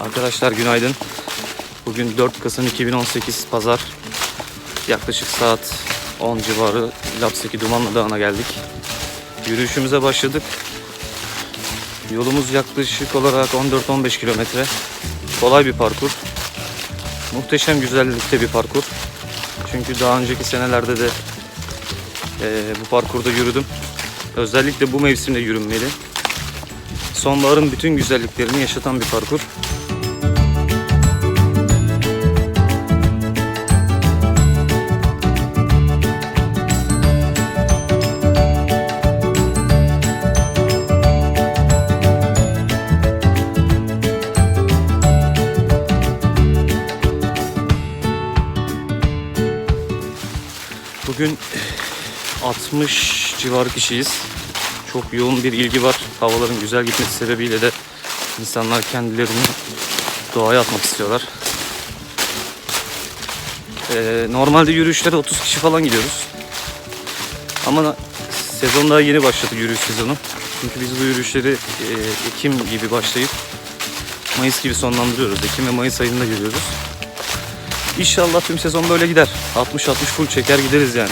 Arkadaşlar günaydın. Bugün 4 Kasım 2018 Pazar. Yaklaşık saat 10 civarı Lapseki Dumanlı Dağı'na geldik. Yürüyüşümüze başladık. Yolumuz yaklaşık olarak 14-15 kilometre. Kolay bir parkur. Muhteşem güzellikte bir parkur. Çünkü daha önceki senelerde de bu parkurda yürüdüm. Özellikle bu mevsimde yürünmeli. Sonbaharın bütün güzelliklerini yaşatan bir parkur. Bugün 60 civarı kişiyiz. Çok yoğun bir ilgi var. Havaların güzel gitmesi sebebiyle de insanlar kendilerini doğaya atmak istiyorlar. Normalde yürüyüşlere 30 kişi falan gidiyoruz. Ama sezon daha yeni başladı, yürüyüş sezonu. Çünkü biz bu yürüyüşleri Ekim gibi başlayıp Mayıs gibi sonlandırıyoruz. Ekim ve Mayıs ayında yürüyoruz. İnşallah tüm sezon böyle gider. 60-60 full çeker gideriz yani.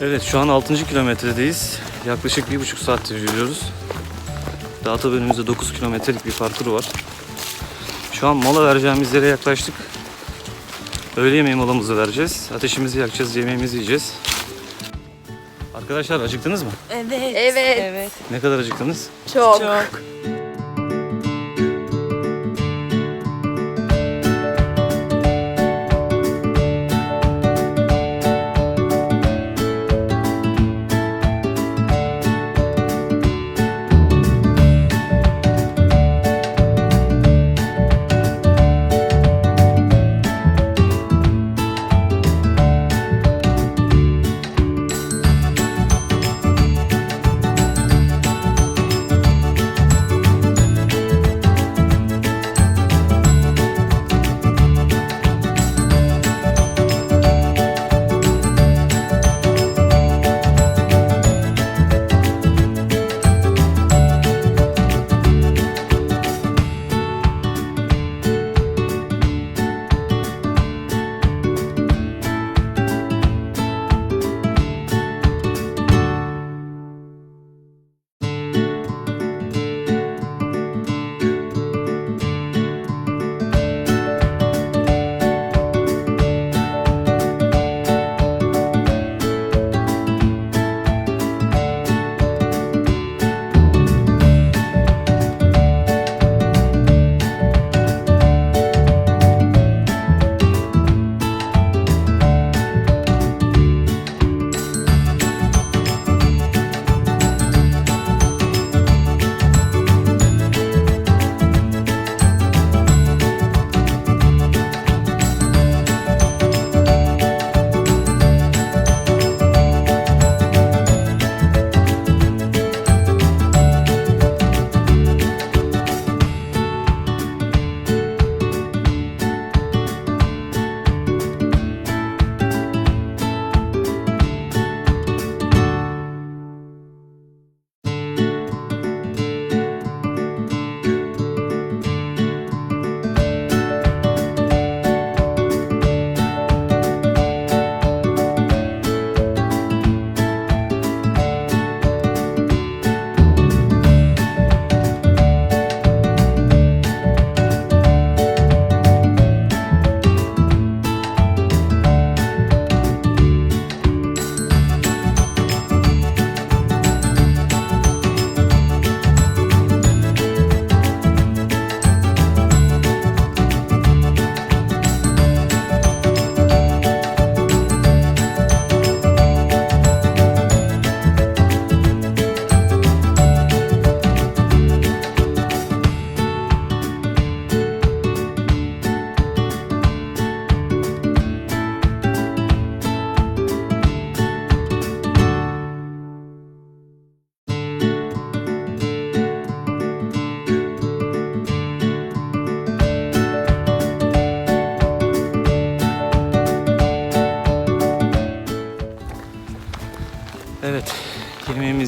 Evet, şu an 6. kilometredeyiz. Yaklaşık 1,5 saattir yürüyoruz. Daha tabii önümüzde 9 kilometrelik bir parkuru var. Şu an mola vereceğimiz yere yaklaştık. Öğle yemeği molamızı vereceğiz. Ateşimizi yakacağız, yemeğimizi yiyeceğiz. Arkadaşlar acıktınız mı? Evet. Evet. Ne kadar acıktınız? Çok. Çok.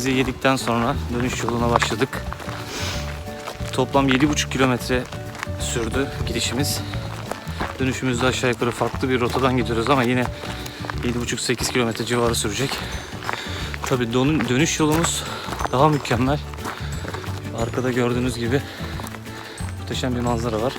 yemeğimizi yedikten sonra dönüş yoluna başladık. Toplam 7,5 kilometre sürdü gidişimiz. Dönüşümüzde aşağı yukarı farklı bir rotadan gidiyoruz ama yine 7,5-8 kilometre civarı sürecek. Tabii dönüş yolumuz daha mükemmel. Arkada gördüğünüz gibi muhteşem bir manzara var.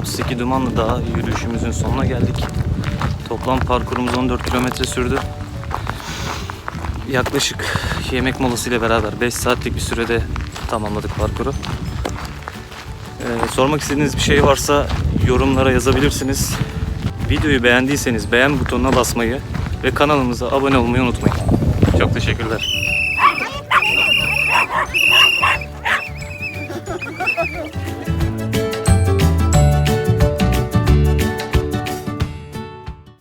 Lapseki Dumanlı Dağı yürüyüşümüzün sonuna geldik. Toplam parkurumuz 14 kilometre sürdü. Yaklaşık yemek molası ile beraber 5 saatlik bir sürede tamamladık parkuru. Sormak istediğiniz bir şey varsa yorumlara yazabilirsiniz. Videoyu beğendiyseniz beğen butonuna basmayı ve kanalımıza abone olmayı unutmayın. Çok teşekkürler.